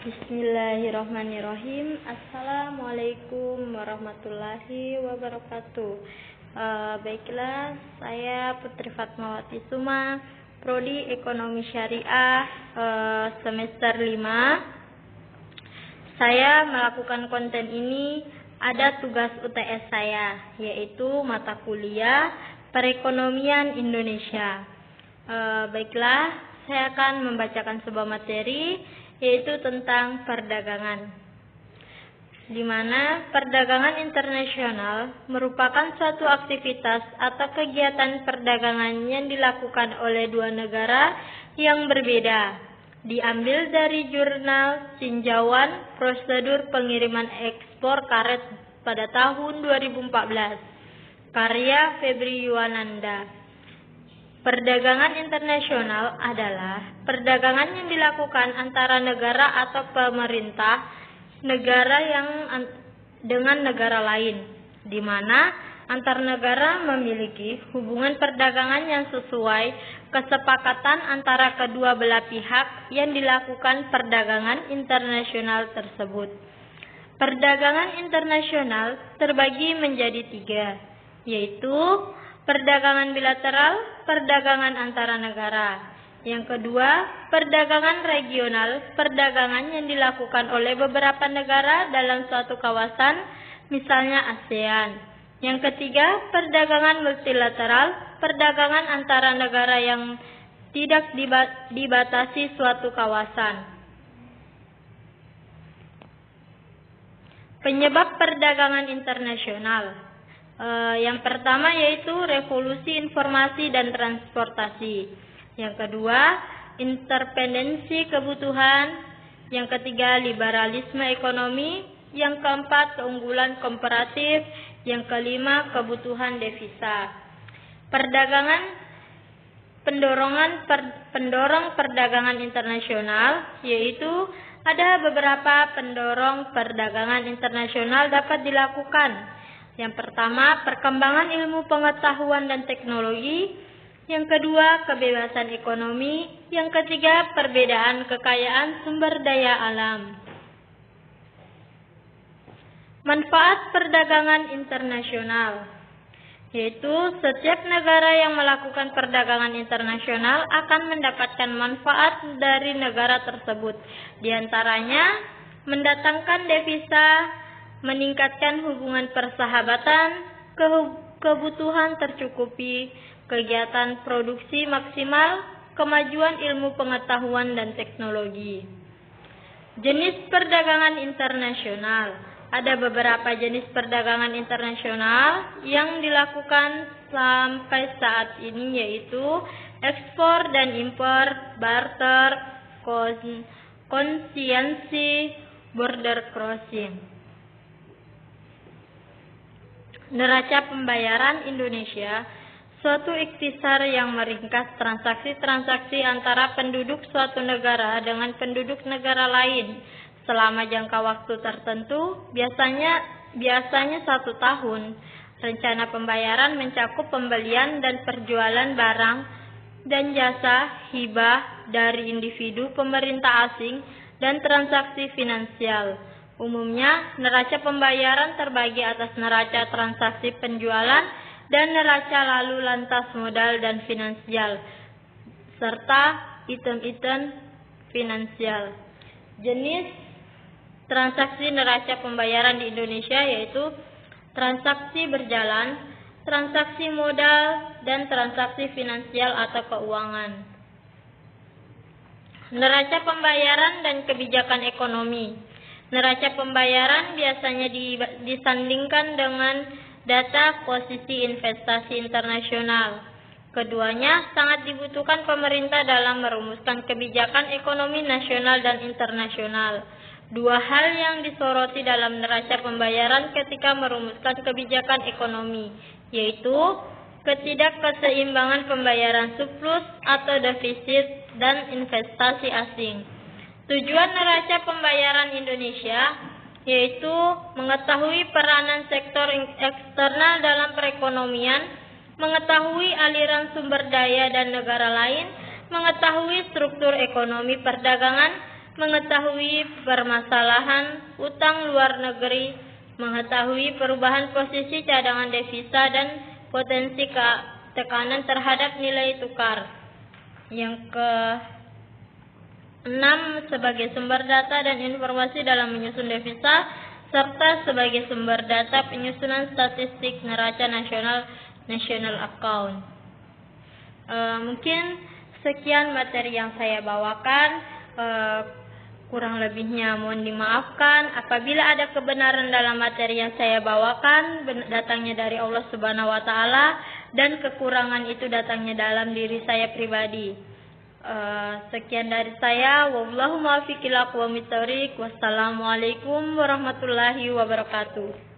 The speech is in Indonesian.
Bismillahirrahmanirrahim. Assalamualaikum warahmatullahi wabarakatuh. Baiklah, saya Putri Fatmawati Suma, Prodi Ekonomi Syariah, semester 5. Saya melakukan konten ini ada tugas UTS saya, yaitu mata kuliah Perekonomian Indonesia. Baiklah, saya akan membacakan sebuah materi, yaitu tentang perdagangan, di mana perdagangan internasional merupakan suatu aktivitas atau kegiatan perdagangan yang dilakukan oleh dua negara yang berbeda. Diambil dari jurnal Tinjauan Prosedur Pengiriman Ekspor Karet pada tahun 2014, karya Febri Yuwananda. Perdagangan internasional adalah perdagangan yang dilakukan antara negara atau pemerintah negara dengan negara lain, di mana antar negara memiliki hubungan perdagangan yang sesuai kesepakatan antara kedua belah pihak yang dilakukan perdagangan internasional tersebut. Perdagangan internasional terbagi menjadi 3, yaitu perdagangan bilateral, perdagangan antara negara. Yang kedua, perdagangan regional, perdagangan yang dilakukan oleh beberapa negara dalam suatu kawasan, misalnya ASEAN. Yang ketiga, perdagangan multilateral, perdagangan antara negara yang tidak dibatasi suatu kawasan. Penyebab perdagangan internasional. Yang pertama yaitu revolusi informasi dan transportasi. Yang kedua, interdependensi kebutuhan. Yang ketiga, liberalisme ekonomi. Yang keempat, keunggulan komparatif. Yang kelima, kebutuhan devisa. Pendorong perdagangan internasional, yaitu ada beberapa pendorong perdagangan internasional dapat dilakukan. Yang pertama, perkembangan ilmu pengetahuan dan teknologi. Yang kedua, kebebasan ekonomi. Yang ketiga, perbedaan kekayaan sumber daya alam. Manfaat perdagangan internasional, yaitu setiap negara yang melakukan perdagangan internasional akan mendapatkan manfaat dari negara tersebut. Di antaranya, mendatangkan devisa, meningkatkan hubungan persahabatan, kebutuhan tercukupi, kegiatan produksi maksimal, kemajuan ilmu pengetahuan dan teknologi. Jenis perdagangan internasional. Ada beberapa jenis perdagangan internasional yang dilakukan sampai saat ini, yaitu ekspor dan impor, barter, konsinyasi, border crossing. Neraca pembayaran Indonesia, suatu ikhtisar yang meringkas transaksi-transaksi antara penduduk suatu negara dengan penduduk negara lain selama jangka waktu tertentu, biasanya 1 tahun. Rencana pembayaran mencakup pembelian dan perjualan barang dan jasa, hibah dari individu, pemerintah asing, dan transaksi finansial. Umumnya, neraca pembayaran terbagi atas neraca transaksi penjualan dan neraca lalu lantas modal dan finansial, serta item-item finansial. Jenis transaksi neraca pembayaran di Indonesia yaitu transaksi berjalan, transaksi modal, dan transaksi finansial atau keuangan. Neraca pembayaran dan kebijakan ekonomi. Neraca pembayaran biasanya disandingkan dengan data posisi investasi internasional. Keduanya sangat dibutuhkan pemerintah dalam merumuskan kebijakan ekonomi nasional dan internasional. Dua hal yang disoroti dalam neraca pembayaran ketika merumuskan kebijakan ekonomi, yaitu ketidakkeseimbangan pembayaran surplus atau defisit dan investasi asing. Tujuan neraca pembayaran Indonesia yaitu mengetahui peranan sektor eksternal dalam perekonomian, mengetahui aliran sumber daya dan negara lain, mengetahui struktur ekonomi perdagangan, mengetahui permasalahan utang luar negeri, mengetahui perubahan posisi cadangan devisa dan potensi tekanan terhadap nilai tukar. Yang ke-6, sebagai sumber data dan informasi dalam menyusun devisa, serta sebagai sumber data penyusunan statistik neraca nasional (national account). Mungkin sekian materi yang saya bawakan. Kurang lebihnya mohon dimaafkan. Apabila ada kebenaran dalam materi yang saya bawakan, datangnya dari Allah Subhanahu wa taala, dan kekurangan itu datangnya dalam diri saya pribadi. Sekian dari saya. Wallahu muwaffiq ila aqwamit thoriq. Wassalamualaikum warahmatullahi wabarakatuh.